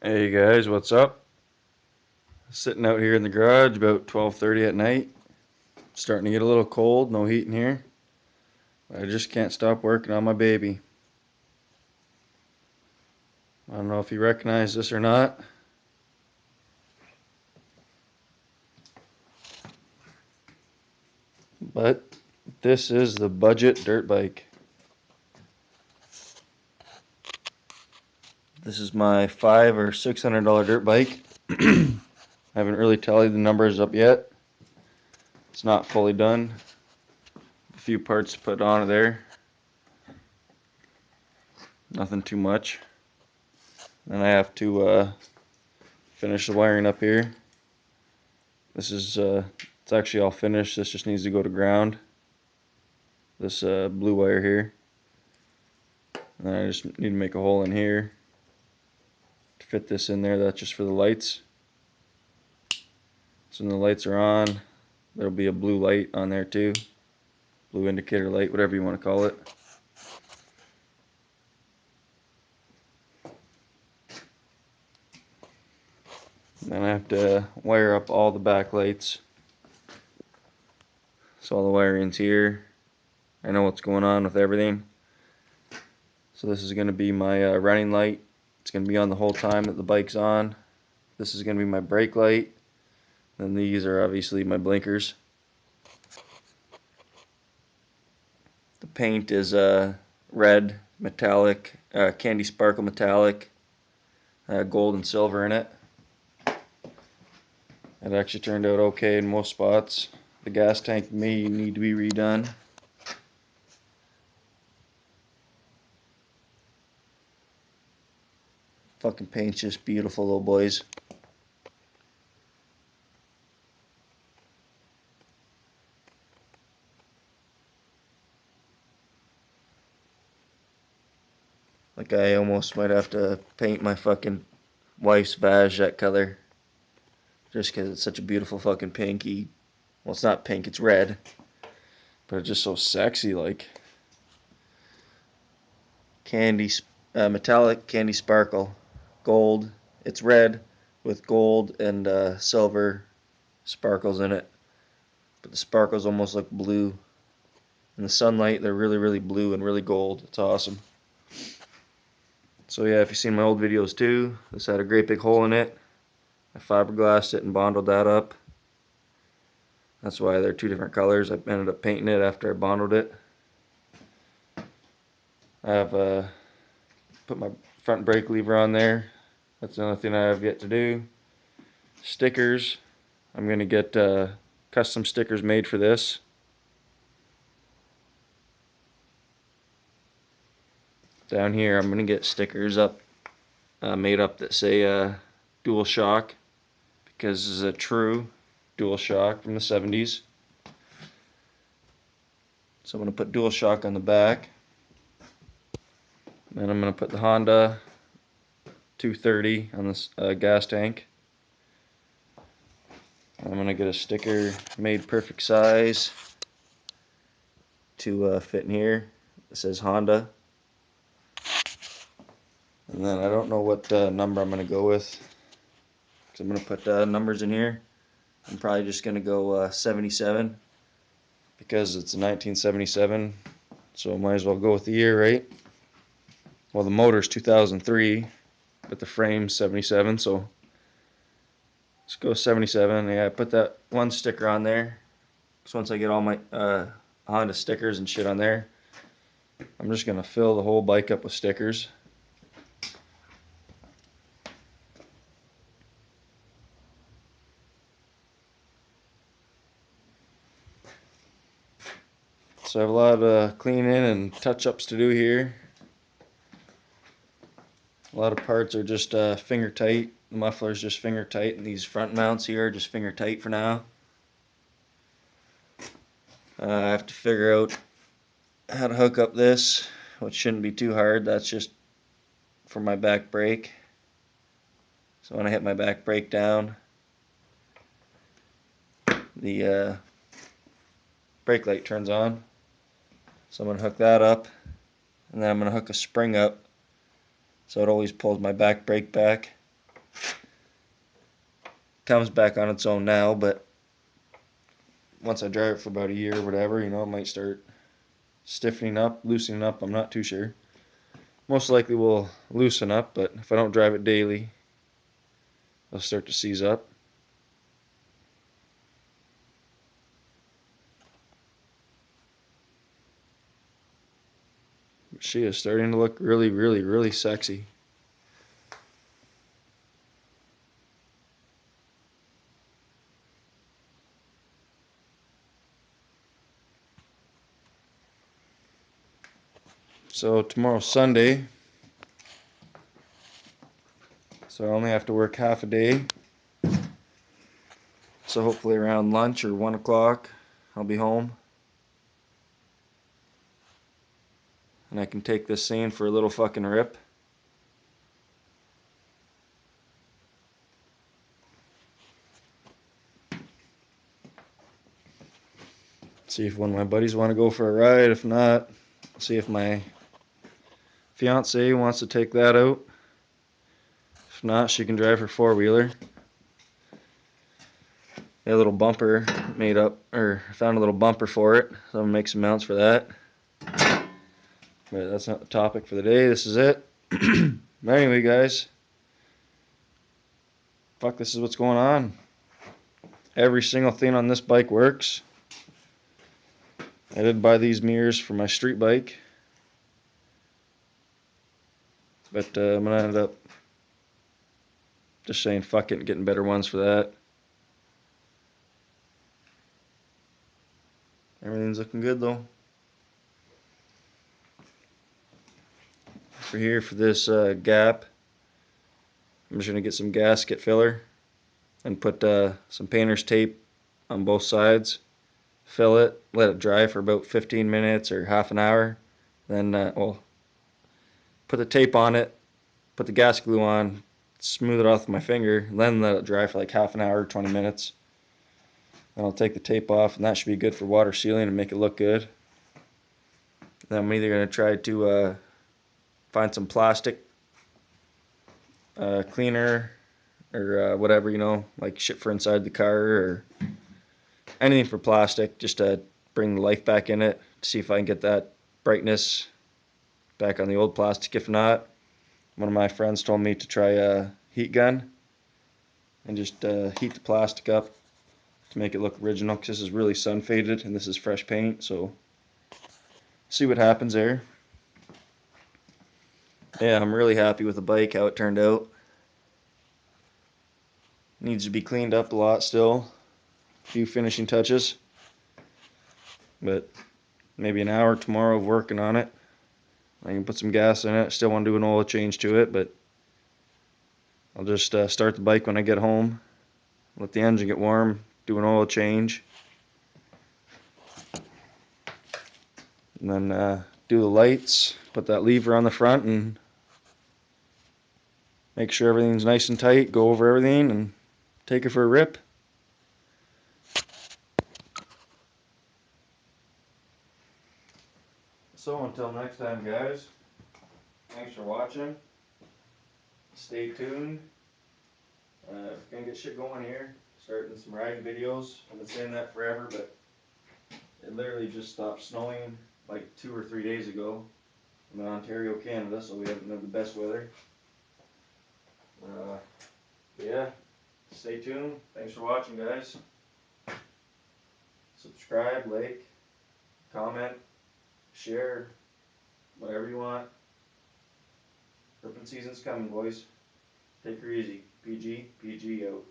Hey guys, what's up? Sitting out here in the garage about 12:30 at night. Starting to get a little cold, no heat in here. I just can't stop working on my baby. I don't know if you recognize this or not, but this is the budget dirt bike. This is my $500 or $600 dirt bike. I haven't really tallied the numbers up yet. It's not fully done. A few parts to put on it there. Nothing too much. Then I have to finish the wiring up here. This is it's actually all finished. This just needs to go to ground. This blue wire here. And then I just need to make a hole in here to fit this in there. That's just for the lights. So when the lights are on, there'll be a blue light on there too. Blue indicator light, whatever you want to call it. Then I have to wire up all the back lights. So all the wiring's here. I know what's going on with everything. So this is going to be my running light. It's going to be on the whole time that the bike's on. This is going to be my brake light. Then these are obviously my blinkers. The paint is red, metallic, candy sparkle metallic, gold and silver in it. It actually turned out okay in most spots. The gas tank may need to be redone. Fucking paint's just beautiful, little boys. Like I almost might have to paint my fucking wife's Vag that color. Just because it's such a beautiful fucking pinky. Well, it's not pink, it's red. But it's just so sexy, like. Candy, metallic candy sparkle. Gold. It's red with gold and silver sparkles in it. But the sparkles almost look blue. In the sunlight, they're really, really blue and really gold. It's awesome. So yeah, if you've seen my old videos too, this had a great big hole in it. I fiberglassed it and bonded that up. That's why they're two different colors. I ended up painting it after I bonded it. I have put my front brake lever on there. That's another thing I have yet to do. Stickers. I'm going to get custom stickers made for this. Down here I'm going to get stickers made up that say Dual Shock, because this is a true Dual Shock from the 70s. So I'm going to put Dual Shock on the back. Then I'm going to put the Honda 230 on this gas tank. I'm going to get a sticker made perfect size to fit in here. It says Honda. And then I don't know what number I'm going to go with, because I'm going to put numbers in here. I'm probably just going to go 77, because it's a 1977, so I might as well go with the year, right? Well, the motor's 2003, but the frame's 77, so let's go 77. Yeah, I put that one sticker on there. So once I get all my Honda stickers and shit on there, I'm just going to fill the whole bike up with stickers. So I have a lot of cleaning and touch-ups to do here. A lot of parts are just finger tight. The muffler's just finger tight, and these front mounts here are just finger tight for now. I have to figure out how to hook up this, which shouldn't be too hard. That's just for my back brake. So when I hit my back brake down, the brake light turns on. So I'm going to hook that up, and then I'm going to hook a spring up so it always pulls my back brake back. comes back on its own now, but once I drive it for about a year or whatever, it might start stiffening up, loosening up. I'm not too sure. Most likely will loosen up, but if I don't drive it daily, it'll start to seize up. She is starting to look really, really, really sexy. So tomorrow's Sunday, so I only have to work half a day. So hopefully around lunch or 1 o'clock, I'll be home. And I can take this thing for a little fucking rip. See if one of my buddies want to go for a ride. If not, see if my fiance wants to take that out. If not, she can drive her four-wheeler. A little bumper made up, or I found a little bumper for it, so I'm gonna make some mounts for that. But that's not the topic for the day. This is it. But anyway, guys, fuck, this is what's going on. Every single thing on this bike works. I did buy these mirrors for my street bike, but I'm gonna end up just saying fuck it and getting better ones for that. Everything's looking good though. For here, for this gap, I'm just gonna get some gasket filler and put some painter's tape on both sides. Fill it, let it dry for about 15 minutes or half an hour. Then, put the tape on it, put the gas glue on, smooth it off with my finger, then let it dry for like half an hour, 20 minutes. Then I'll take the tape off, and that should be good for water sealing and make it look good. Then I'm either going to try to find some plastic cleaner or whatever, like shit for inside the car or anything for plastic, just to bring the life back in it, to see if I can get that brightness back on the old plastic. If not, one of my friends told me to try a heat gun and just heat the plastic up to make it look original, because this is really sun faded and this is fresh paint. So see what happens there. Yeah, I'm really happy with the bike, how it turned out. Needs to be cleaned up a lot still, a few finishing touches, but maybe an hour tomorrow of working on it. I can put some gas in it. Still want to do an oil change to it, but I'll just start the bike when I get home, let the engine get warm, do an oil change, and then do the lights, put that lever on the front, and make sure everything's nice and tight, go over everything, and take it for a rip. So until next time, guys, thanks for watching. Stay tuned. We're gonna get shit going here, starting some riding videos. I've been saying that forever, but it literally just stopped snowing like 2 or 3 days ago. I'm in Ontario, Canada, so we haven't had the best weather. Yeah, stay tuned. Thanks for watching, guys. Subscribe, like, comment, share, whatever you want. Ripping season's coming, boys. Take her easy. PG out.